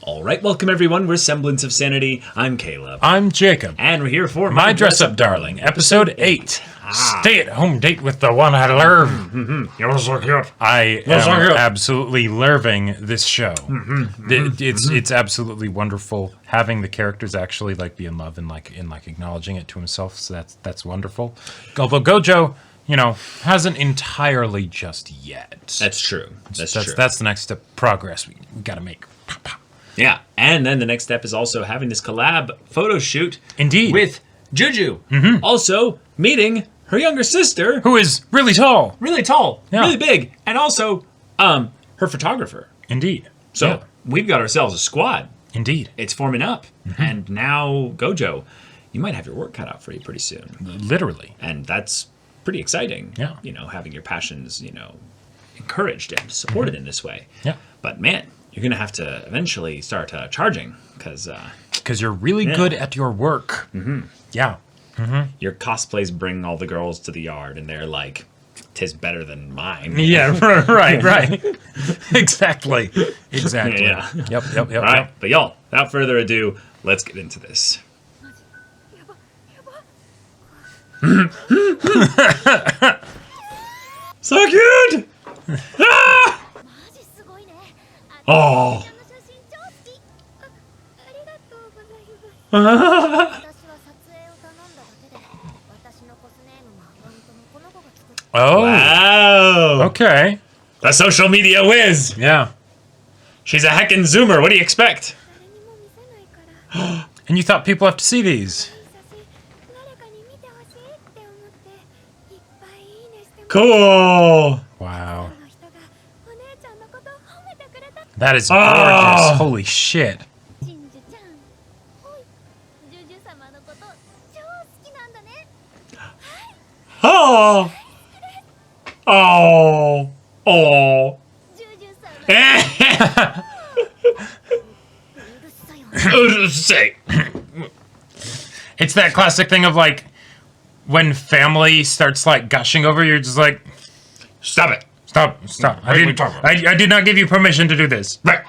All right, welcome everyone. We're Semblance of Sanity. I'm Caleb. I'm Jacob. And we're here for My Dress Up Darling, Episode 8. Stay-at-home date with the one I love. You're so cute. I am absolutely loving this show. It's absolutely wonderful having the characters actually like be in love and like acknowledging it to himself. So that's wonderful. Although Gojo, hasn't entirely just yet. That's true. That's true. That's the next step of progress we got to make. Yeah, and then the next step is also having this collab photo shoot. Indeed. With Juju. Also meeting her younger sister. Who is really tall. Really tall. Yeah. Really big. And also her photographer. Indeed. So we've got ourselves a squad. Indeed. It's forming up. And now, Gojo, you might have your work cut out for you pretty soon. Literally. And that's pretty exciting. Yeah. Having your passions, encouraged and supported in this way. Yeah. But man, you're going to have to eventually start charging because you're really good at your work. Yeah. Your cosplays bring all the girls to the yard and they're like, "'Tis better than mine." Yeah, right. Exactly. Yeah. Yep. All right, but y'all, without further ado, let's get into this. So cute! Ah! Oh. Oh. Wow. Okay. The social media whiz. Yeah. She's a heckin' zoomer. What do you expect? And you thought people have to see these. Cool. Wow. That is gorgeous. Holy shit. Oh. Oh. Oh. It's that classic thing of like when family starts like gushing over, you're just like, Stop it. Stop. I did not give you permission to do this. Right.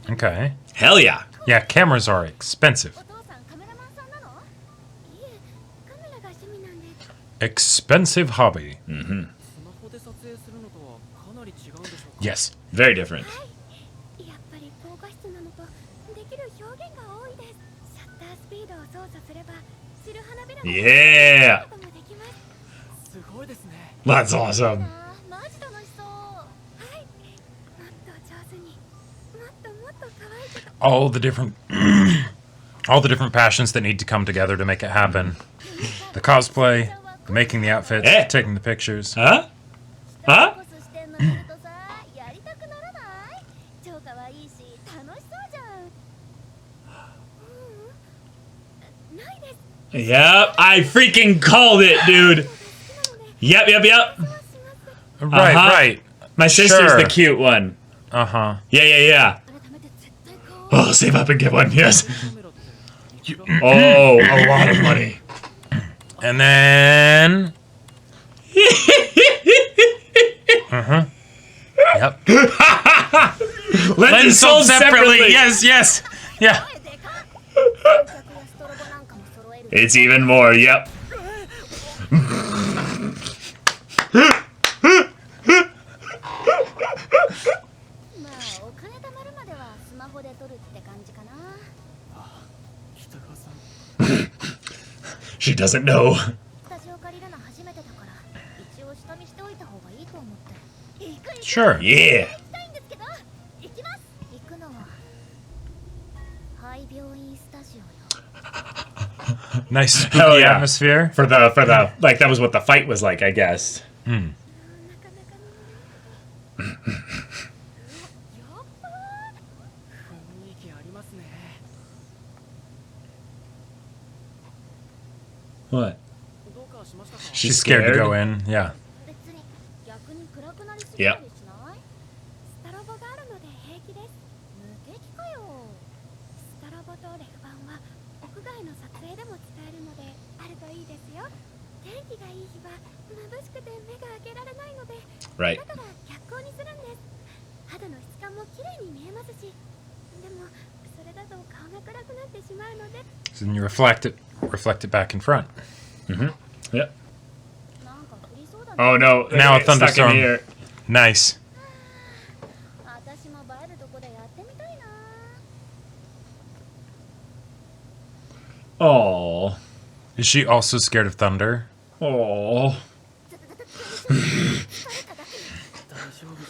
Okay. Hell yeah. Yeah, cameras are expensive. Expensive hobby. Yes. Very different. Yeah. That's awesome. All the different passions that need to come together to make it happen. The cosplay, making the outfits, taking the pictures. Huh? Huh? Yep, I freaking called it, dude. Yep. Right. My sister's the cute one. Uh-huh. Yeah. Oh, save up and get one, yes. Oh, a lot of money. And then... Yep. Lens sold separately. Yes. Yeah. It's even more, yep. She doesn't know. Sure. Yeah. Nice spooky atmosphere. For the like that was what the fight was like, I guess. What? She's scared to go in. Yeah. Yep. Right. So then you reflect it back in front. Yep. Oh no! Now a It's stuck in thunderstorm. here. Nice. Oh. Is she also scared of thunder? Oh.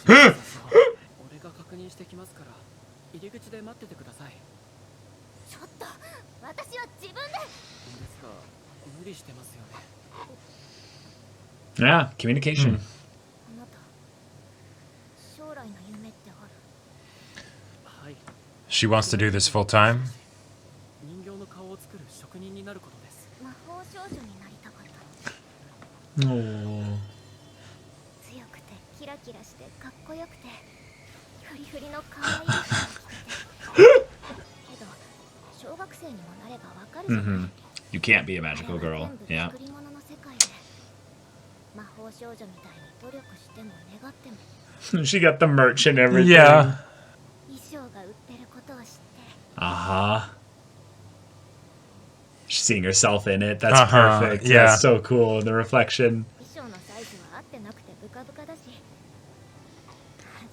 俺が確認してきますから入り口で待っててください。ちょっと私は自分で。ですが無理してますよね。 Yeah, communication. あなた将来の夢ってある？はい。 She wants to do this full time? 人形の顔を作る職人になることです。魔法少女になりたかった。 Oh. 強くてキラキラしてかっこよくてフリフリの可愛い服を着ててけど小学生にもなればわかるじゃない。 You can't be a magical これ girl. は全部 Yeah. 作り物の世界で魔法少女みたいに努力しても願っても She got the merch and everything. Yeah. 衣装が売ってることを知って Uh-huh. She's seeing herself in it. That's Uh-huh, perfect. yeah. That's so cool. The reflection. 衣装のサイズは合ってなくてブカブカだし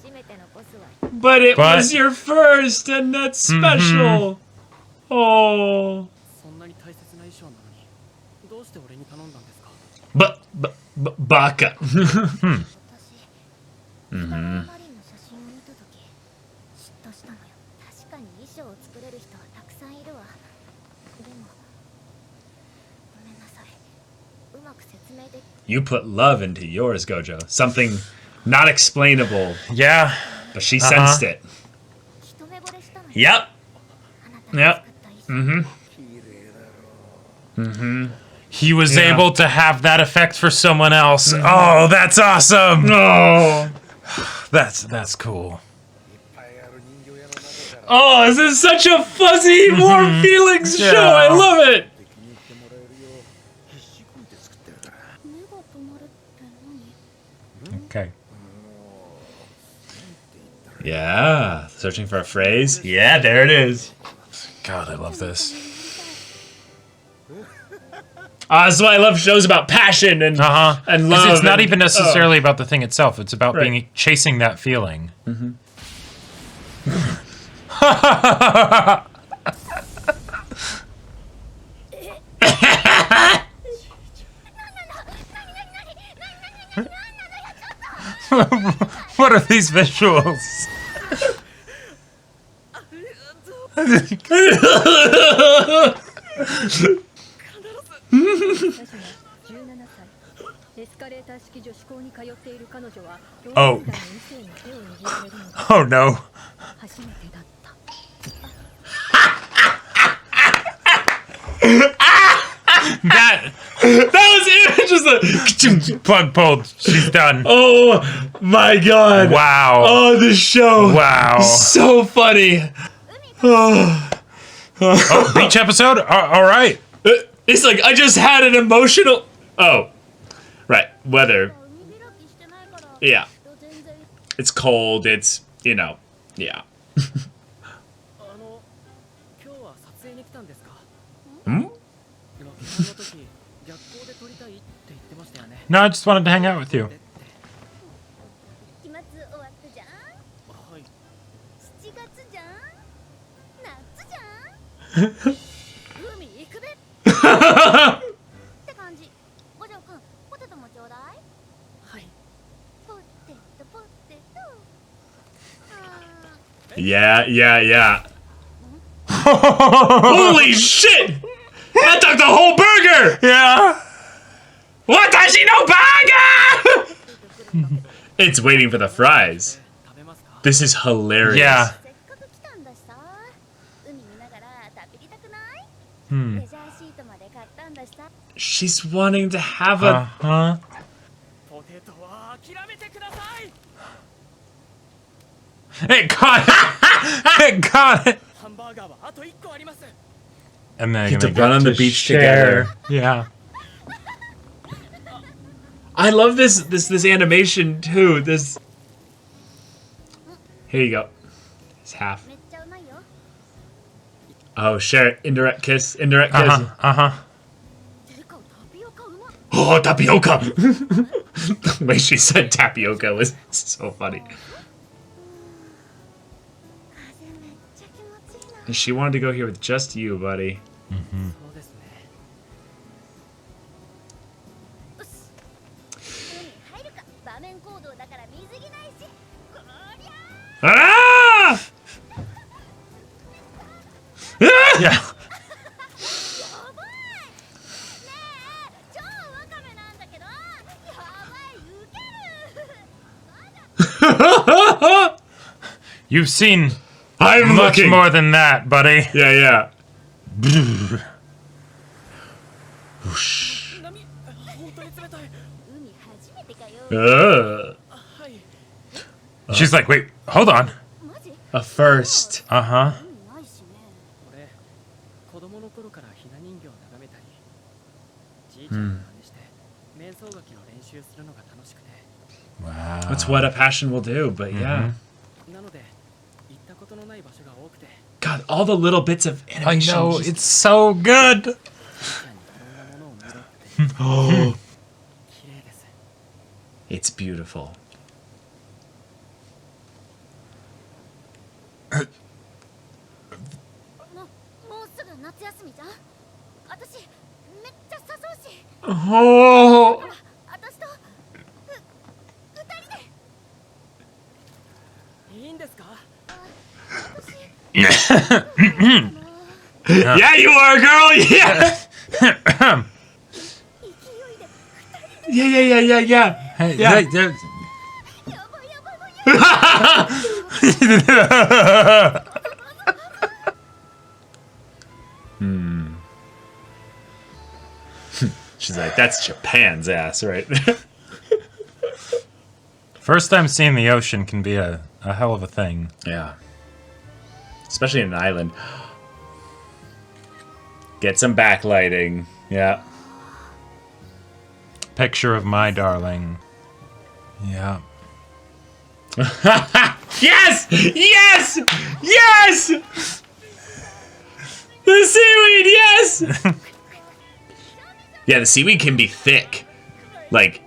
初めてのボスは But it But- was your first, and that's special. Oh. そんなに大切な衣装なのにどうして俺に頼んだんですか。 Baka. 私北川マリンの写真を見たとき嫉妬したのよ。確かに衣装を作れる人はたくさんいるわ。でもごめんなさいうまく説明で You put love into yours, Gojo. Something not explainable, Yeah. but she sensed it. 一目惚れしたのよ。 Yep. あなたが作った衣装 He was Yeah. able to have that effect for someone else. Oh, that's awesome. Oh. That's cool. Oh, this is such a fuzzy, warm feelings show. I Yeah. love it. 目が止まるって何？ Okay. Yeah. Searching for a phrase. Yeah, there it is. God, I love this. That's why I love shows about passion and Uh-huh. and Because love. it's not and- even necessarily about the thing itself. It's about Right. being chasing that feeling. What are these visuals? Oh. Oh no. That That was it. Just a, plug pulled. She's done. oh my god. Wow. Oh, this show. Wow. So funny. Oh. Oh, beach episode? All right. It's like I just had an emotional. Oh, right. Weather. 海開きしてないから Yeah. 全然 It's cold. It's yeah. 今日は撮影に来たんですか。 Hmm? ロケハンの時逆光で撮りたいって言ってましたよね。 No, I just wanted to hang out with you. 期末終わったじゃん。はい。 7月じゃん。夏じゃん。海行くべって感じ。五条くん、ポテトもちょうだい。はい。ポテトポテト。Yeah. Holy shit! That took the whole burger! Yeah. Watashi no burger! It's waiting for the fries. 食べますか。 This is hilarious. Yeah. せっかく来たんだしさ。海見ながら食べりたくない？ Hmm. レジャーシートまで買ったんだしさ。 She's wanting to have a. Uh-huh. ポテトは諦めてください。 It got it. It got it. ハンバーガーはあと1個あります。 And then Get they to run on the to beach share. together. Yeah. I love this animation too. This. Here you go. It's half. めっちゃうまいよ。Oh, shit. Indirect kiss. Indirect kiss. Uh-huh. てかタピオカうまっ Oh, tapioca! The way she said tapioca was so funny. 風めっちゃ気持ちいいな And she wanted to go here with just you, buddy. そうですね。よし海入るか場面行動だから水着ないしこりゃ Ah! Ah! Yeah. やばいねえ超ワカメなんだけどやばいウケる You've seen I'm much looking. more than that, buddy. Yeah, yeah. 波本当に冷たい。海初めてかよ はい。 She's like, wait, hold on. マジ A first. Uh-huh. 海ないしね俺子供の頃からひな人形を眺めたり、じいちゃんの真似して面相書きの練習するのが楽しくて、 Wow. That's what a passion will do, but yeah. なので行ったことのない場所が多くて、 God, all the little bits of I animation. know, just- it's so good. じいちゃんにこんなものを見ろって Oh, 綺麗です。 it's beautiful. もうすぐ夏休みじゃん私めっちゃ誘うし Oh, 私と二人でいいんですか？ yeah, you are, girl. Yeah. Yeah, yeah, yeah, yeah, yeah. Hey, Yeah. hey, やばいやばいやばい She's like, that's Japan's ass, right? First time seeing the ocean can be a hell of a thing. Yeah. Especially in an island. Get some backlighting. Yeah. Picture of my darling. Yeah. Yes! Yes! Yes! The seaweed, yes! Yeah, the seaweed can be thick. Like,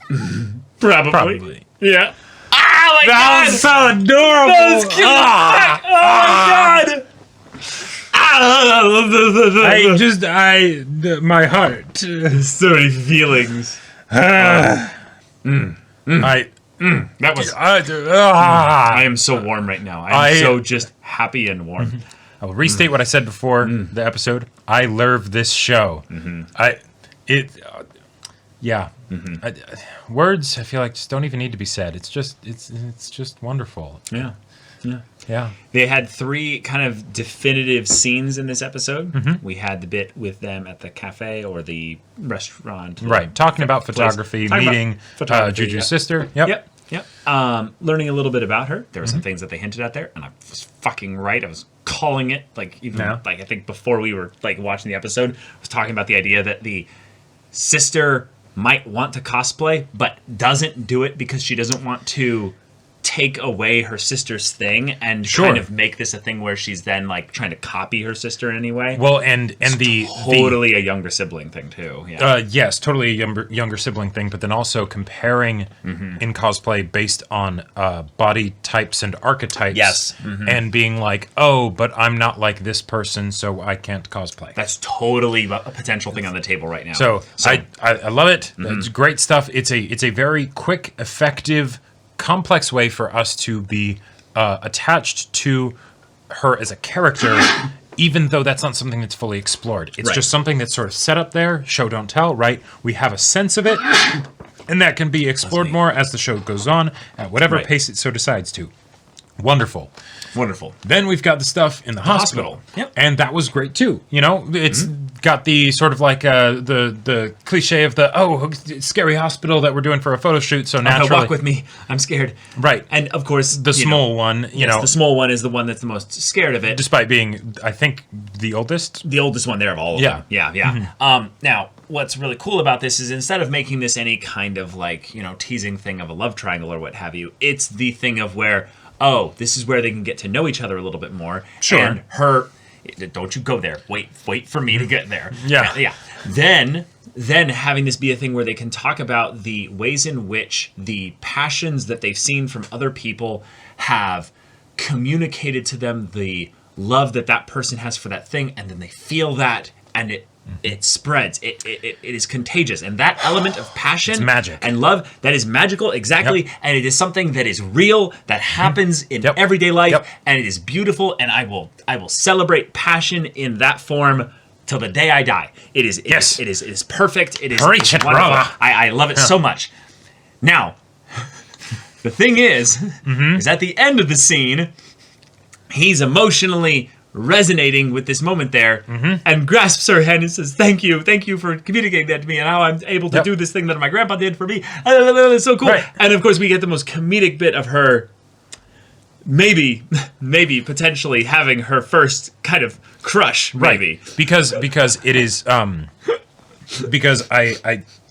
乾く乾く probably. Probably. Yeah. Ah, my That God! was so adorable. That was cute. Ah. Oh, my God! My heart. So many feelings. That That was... I I am so warm right now. I'm I- so just happy and warm. will restate what I said before the episode. I love this show. Words I feel like just don't even need to be said. It's just wonderful. Yeah. Yeah. Yeah. They had 3 kind of definitive scenes in this episode. We had the bit with them at the cafe or the restaurant. Right. Talking about photography, Talking about meeting photography, Juju's yeah. sister. Yep. Yep. Learning a little bit about her. There were some things that they hinted at there, and I was fucking right. I was calling it, like, even Yeah. like I think before we were like watching the episode, I was talking about the idea that the sister might want to cosplay, but doesn't do it because she doesn't want to take away her sister's thing and Sure. kind of make this a thing where she's then like trying to copy her sister in any way. Well, and the Totally a younger sibling thing too. Yeah. yes, totally a younger sibling thing, but then also comparing in cosplay based on body types and archetypes. Yes. And being like, oh, but I'm not like this person, so I can't cosplay. That's totally a potential thing on the table right now. So I love it. It's great stuff. It's a very quick, effective, complex way for us to be attached to her as a character, even though that's not something that's fully explored. It's Right. just something that's sort of set up there, show don't tell, right? We have a sense of it, and that can be explored more as the show goes on, at whatever Right. pace it so decides to. Wonderful. Wonderful. Then we've got the stuff in the hospital. Yep. And that was great too. You know, it's got the sort of like the cliche of the scary hospital that we're doing for a photo shoot. So Now naturally, walk with me. I'm scared. Right. And of course, the small one, you know, the small one is the one that's the most scared of it. despite being, I think, the oldest. The oldest one there of all of Yeah. them. Yeah, yeah. Now, what's really cool about this is instead of making this any kind of like, teasing thing of a love triangle or what have you, it's the thing of where, oh, this is where they can get to know each other a little bit more. Sure. And her, don't you go there. Wait for me to get there. Yeah. Then having this be a thing where they can talk about the ways in which the passions that they've seen from other people have communicated to them the love that person has for that thing, and then they feel that, and it spreads. It is contagious, and that element of passion, it's magic, and love, that is magical, exactly. Yep. And it is something that is real, that happens in everyday life, and it is beautiful. And I will celebrate passion in that form till the day I die. It is perfect. It is Preach it, wonderful. brother. I love it so much. Now, the thing is at the end of the scene, he's emotionally resonating with this moment there, and grasps her hand and says, thank you for communicating that to me, and how I'm able to do this thing that my grandpa did for me. It's so cool. Right. And of course we get the most comedic bit of her maybe potentially having her first kind of crush, maybe. Right. Because it is because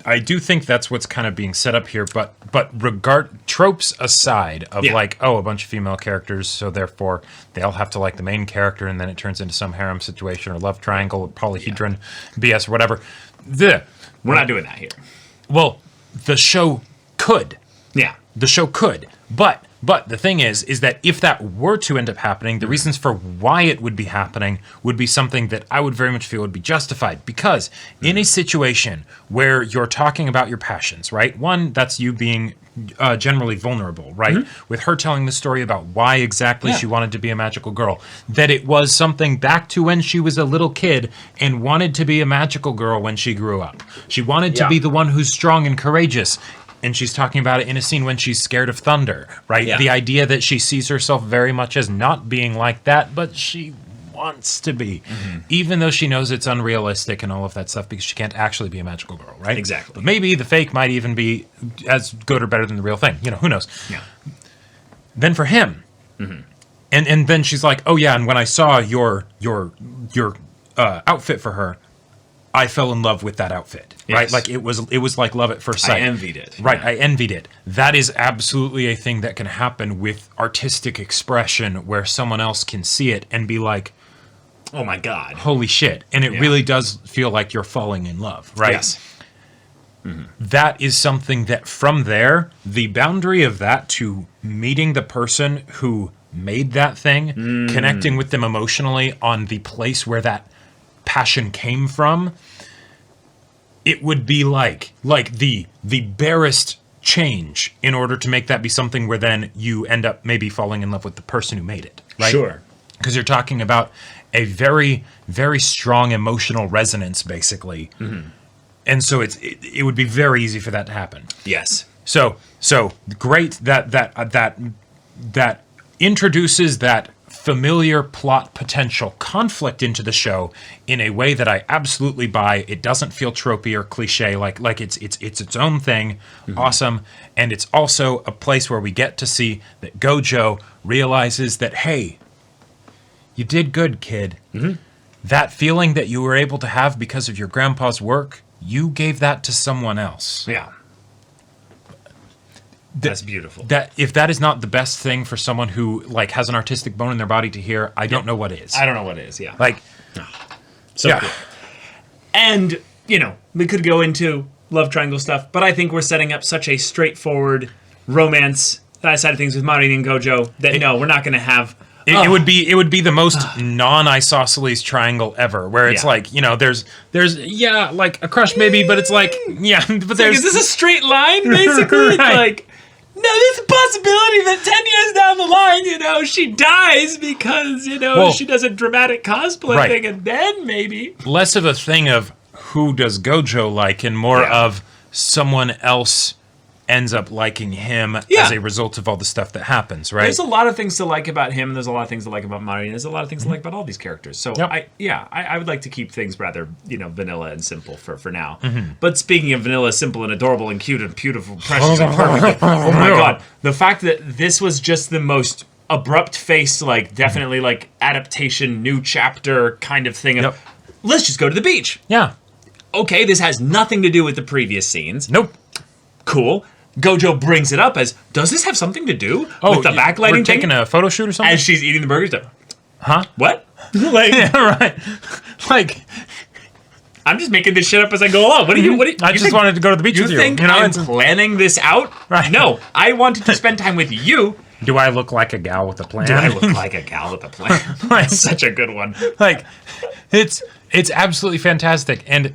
I do think that's what's kind of being set up here, but tropes aside of like, oh, a bunch of female characters, so therefore they all have to like the main character, and then it turns into some harem situation or love triangle or polyhedron BS or whatever. We're not doing that here. Well, the show could. Yeah. The show could. But the thing is that if that were to end up happening, the reasons for why it would be happening would be something that I would very much feel would be justified. Because in a situation where you're talking about your passions, right? One, that's you being generally vulnerable, right? With her telling the story about why exactly she wanted to be a magical girl. That it was something back to when she was a little kid and wanted to be a magical girl when she grew up. She wanted to be the one who's strong and courageous. And she's talking about it in a scene when she's scared of thunder, right? Yeah. The idea that she sees herself very much as not being like that, but she wants to be, even though she knows it's unrealistic and all of that stuff, because she can't actually be a magical girl, right? Exactly. But maybe the fake might even be as good or better than the real thing. You know, who knows? Yeah. Then for him, and then she's like, oh yeah, and when I saw your outfit for her, I fell in love with that outfit, right? Like it was like love at first sight. I envied it. Right, I envied it. That is absolutely a thing that can happen with artistic expression where someone else can see it and be like, oh my God. Holy shit. And it really does feel like you're falling in love, right? Yes. That is something that from there, the boundary of that to meeting the person who made that thing, connecting with them emotionally on the place where that passion came from, it would be like the barest change in order to make that be something where then you end up maybe falling in love with the person who made it, right? Sure. Because you're talking about a very, very strong emotional resonance, basically. And so it would be very easy for that to happen. Yes. So great that introduces that familiar plot potential conflict into the show in a way that I absolutely buy. It doesn't feel tropey or cliche, like it's its own thing. Awesome. And it's also a place where we get to see that Gojo realizes that, hey, you did good, kid. That feeling that you were able to have because of your grandpa's work, you gave that to someone else. Yeah. That's beautiful. That if that is not the best thing for someone who like has an artistic bone in their body to hear, I don't know what is. I don't know what is. Yeah. Like, so cool. And we could go into love triangle stuff, but I think we're setting up such a straightforward romance side of things with Marin and Gojo that we're not going to have. It would be the most non-isosceles triangle ever, where it's like, there's like a crush maybe, but it's like, but there's... Is this a straight line, basically? Right. Like, no, there's a possibility that 10 years down the line, she dies because, she does a dramatic cosplay thing, and then maybe... Less of a thing of who does Gojo like, and more of someone else ends up liking him as a result of all the stuff that happens, right? There's a lot of things to like about him. There's a lot of things to like about Marin. There's a lot of things to like about all these characters. So I would like to keep things rather, vanilla and simple for now. But speaking of vanilla, simple, and adorable, and cute, and beautiful, precious, and perfect, oh my God, the fact that this was just the most abrupt face, like definitely like adaptation, new chapter kind of thing. Let's just go to the beach. Yeah. Okay, this has nothing to do with the previous scenes. Nope. Cool. Gojo brings it up as, does this have something to do with the backlighting we're thing? taking a photo shoot or something? As she's eating the burgers. Huh? What? Like, Yeah, right. Like, I'm just making this shit up as I go along. What do you? I just wanted to go to the beach You with you. think You know, I'm it's- planning this out? Right. No, I wanted to spend time with you. do I look like a gal with a plan? Do I look like a gal with a plan? Right. Such a good one. Like, it's absolutely fantastic, and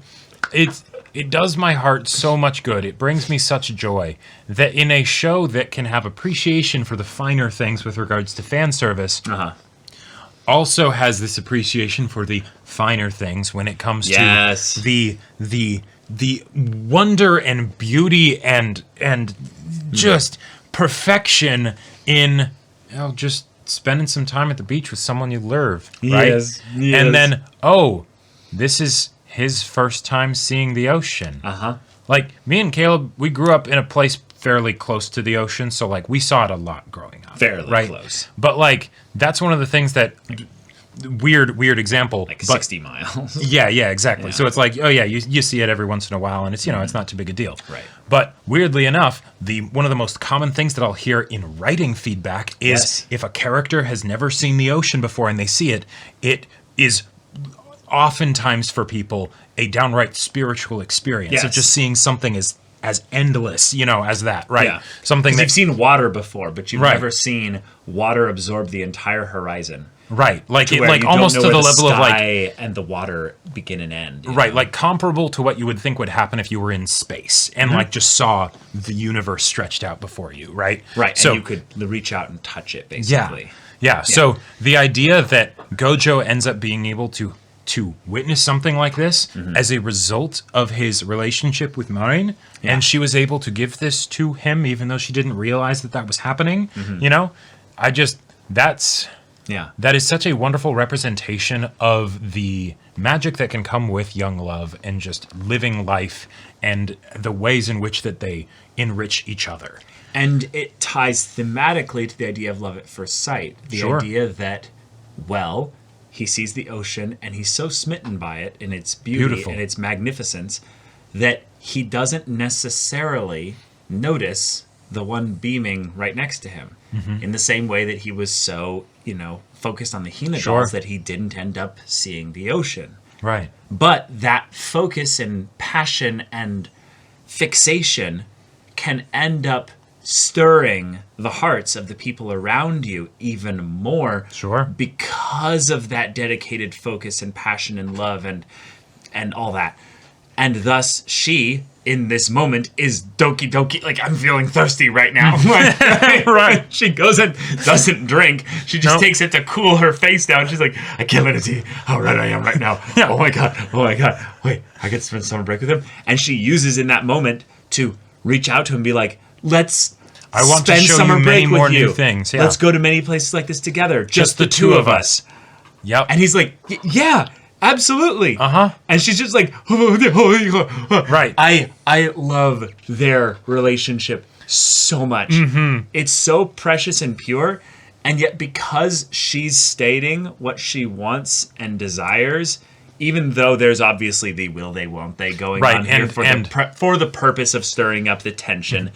it does my heart so much good. It brings me such joy that in a show that can have appreciation for the finer things with regards to fan service, also has this appreciation for the finer things when it comes Yes. to the wonder and beauty and just perfection in just spending some time at the beach with someone you love, right? Yes, yes. And then this is his first time seeing the ocean. Like, me and Caleb, we grew up in a place fairly close to the ocean, so like we saw it a lot growing up. Fairly right? close. But like that's one of the things that weird example. Like but, 60 miles. Yeah, exactly. Yeah. So it's like, oh yeah, you see it every once in a while, and it's it's not too big a deal. Right. But weirdly enough, one of the most common things that I'll hear in writing feedback is Yes. if a character has never seen the ocean before and they see it, it is oftentimes for people a downright spiritual experience of Yes. just seeing something as endless, as that, right? Yeah. Something 'Cause that you've seen water before, but you've Right. never seen water absorb the entire horizon. right, like Where you almost don't to know the where level of like sky and the water begin and end. you right, know? like comparable to what you would think would happen if you were in space and like just saw the universe stretched out before you, right? Right, So and you could reach out and touch it, yeah, basically. yeah. So the idea that Gojo ends up being able to witness something like this as a result of his relationship with Marin, and she was able to give this to him even though she didn't realize that was happening. That is such a wonderful representation of the magic that can come with young love and just living life and the ways in which that they enrich each other. And it ties thematically to the idea of love at first sight. The Sure. idea that, well, he sees the ocean and he's so smitten by it and its beauty Beautiful. and its magnificence that he doesn't necessarily notice the one beaming right next to him. In the same way that he was so, focused on the Hina Sure. dolls that he didn't end up seeing the ocean. Right. But that focus and passion and fixation can end up stirring the hearts of the people around you even more. Sure. Because of that dedicated focus and passion and love and all that. And thus she, in this moment, is doki doki. Like, I'm feeling thirsty right now. Right. She goes and doesn't drink. She just Nope. takes it to cool her face down. She's like, I can't let it see how red I am right now. Yeah. Oh my God. Wait, I get to spend summer break with him. And she uses in that moment to reach out to him and be like, let's I want to spend show summer you break many with more you. new things. Yeah. Let's go to many places like this together. Just the two of us. Yep. And he's like, yeah, absolutely. Uh-huh. And she's just like, Right. I love their relationship so much. It's so precious and pure. And yet because she's stating what she wants and desires, even though there's obviously the will they, won't they going Right, on here and- for the purpose of stirring up the tension,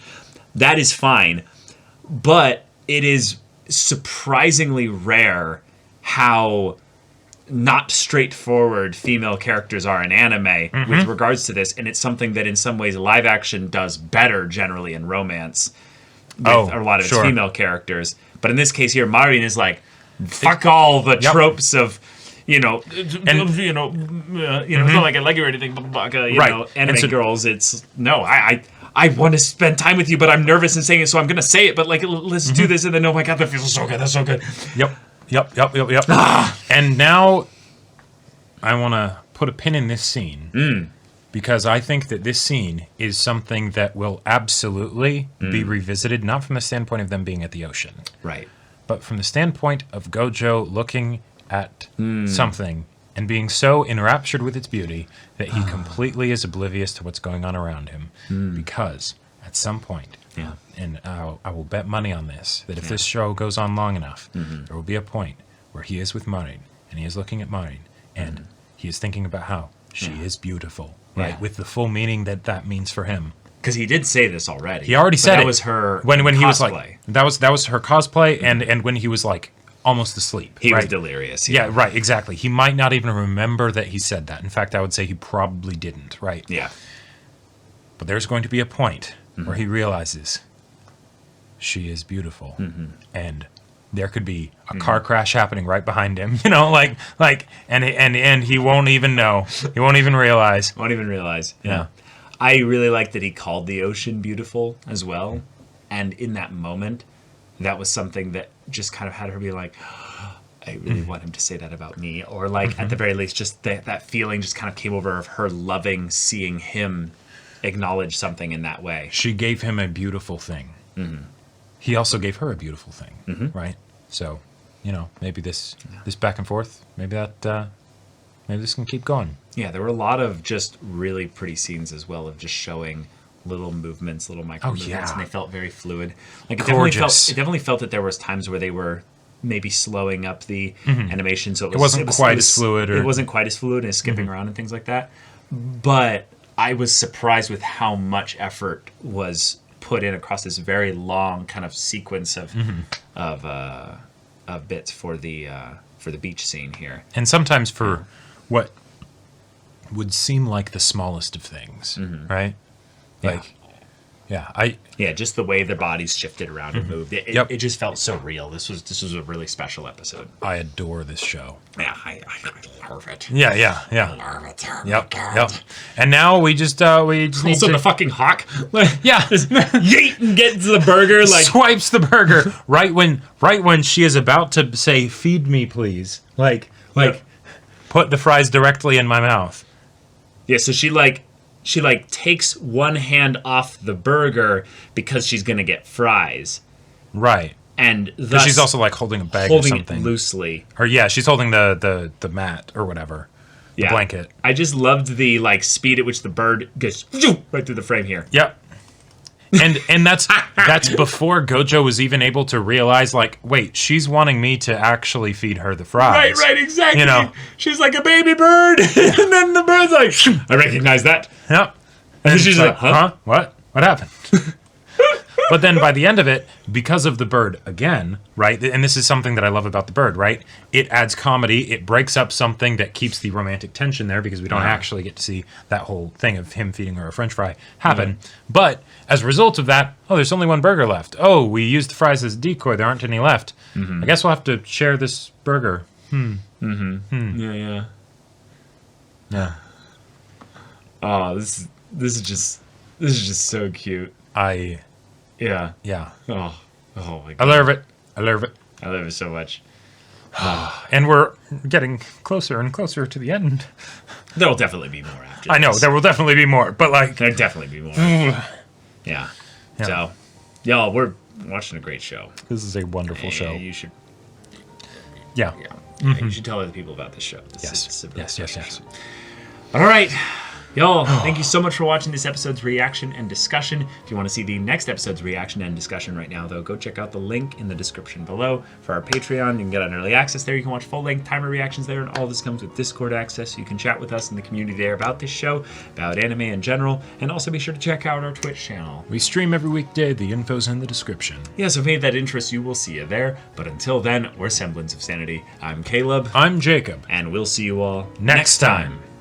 that is fine. But it is surprisingly rare how not straightforward female characters are in anime with regards to this, and it's something that in some ways live action does better generally in romance with a lot of its sure. female characters. But in this case here, Marin is like, fuck all the tropes of, it's not like I like you or anything, Right. anime And so- girls. It's no, I want to spend time with you, but I'm nervous in saying it, so I'm gonna say it. But like, let's do this, and then oh my God, that feels so good. That's so good. Yep. And now I want to put a pin in this scene because I think that this scene is something that will absolutely be revisited, not from the standpoint of them being at the ocean, Right. but from the standpoint of Gojo looking at something and being so enraptured with its beauty that he completely is oblivious to what's going on around him. Because at some point, and I will bet money on this, that if this show goes on long enough, there will be a point where he is with Marin, and he is looking at Marin, and he is thinking about how she is beautiful, right? Yeah. With the full meaning that means for him. Because he did say this already. He already But said that it. was her when he was cosplay. like that was her cosplay, and when he was like almost asleep. He was right? delirious. Yeah, right, exactly. He might not even remember that he said that. In fact, I would say he probably didn't, right? Yeah. But there's going to be a point Mm-hmm. where he realizes she is beautiful, Mm-hmm. and there could be a car crash happening right behind him. You know, and he won't even know. He won't even realize. Won't even realize. Yeah. I really like that he called the ocean beautiful as well. And in that moment, that was something that just kind of had her be like, I really want him to say that about me. Or like, at the very least, just that feeling just kind of came over of her loving seeing him acknowledge something in that way. She gave him a beautiful thing. He also gave her a beautiful thing, right? So, you know, maybe this back and forth, maybe this can keep going. Yeah, there were a lot of just really pretty scenes as well of just showing little movements, little micro movements, yeah. and they felt very fluid. Like Gorgeous. it definitely felt that there was times where they were maybe slowing up the animation, so it wasn't quite as fluid, or- it wasn't quite as fluid and skipping around and things like that. But I was surprised with how much effort was put in across this very long kind of sequence of bits for the beach scene here. And sometimes for what would seem like the smallest of things, right? Like, Yeah, just the way their bodies shifted around and moved. It just felt so real. This was a really special episode. I adore this show. Yeah, I love it. Yeah. Love it. Oh my Yep. God. And now we just need Also, to the fucking hawk. yeah. Yeet and get to the burger. Like, swipes the burger right when she is about to say, "Feed me, please." Like put the fries directly in my mouth. yeah. So she takes one hand off the burger because she's gonna get fries, Right. and But thus she's also like holding a bag or holding something. it loosely. Or yeah, she's holding the mat or whatever. The blanket. I just loved the speed at which the bird goes right through the frame here. Yep. And that's before Gojo was even able to realize, like, wait, she's wanting me to actually feed her the fries. Right, exactly. You know. She's like a baby bird, and then the bird's like, I recognize that. Yep. And And she's she's like, huh? What happened? But then by the end of it, because of the bird again, right? And this is something that I love about the bird, right? It adds comedy. It breaks up something that keeps the romantic tension there because we don't actually get to see that whole thing of him feeding her a French fry happen. But as a result of that, there's only one burger left. Oh, we used the fries as a decoy. There aren't any left. I guess we'll have to share this burger. Yeah. Oh, this is just so cute. Yeah. Yeah. Oh my I God. love it. I love it. I love it so much. And we're getting closer and closer to the end. There'll definitely be more after I know, this. there will definitely be more, but like... There'll definitely be more. Yeah. So, y'all, we're watching a great show. This is a wonderful show. You should, Yeah. you should tell other people about this show. This is a really Yes. special show. All right. Y'all, thank you so much for watching this episode's reaction and discussion. If you want to see the next episode's reaction and discussion right now, though, go check out the link in the description below for our Patreon. You can get an early access there. You can watch full-length timer reactions there, and all this comes with Discord access. So you can chat with us in the community there about this show, about anime in general, and also be sure to check out our Twitch channel. We stream every weekday. The info's in the description. Yeah, so if any of that interests you, we'll see you there. But until then, we're Semblance of Sanity. I'm Caleb, I'm Jacob. and we'll see you all Next time.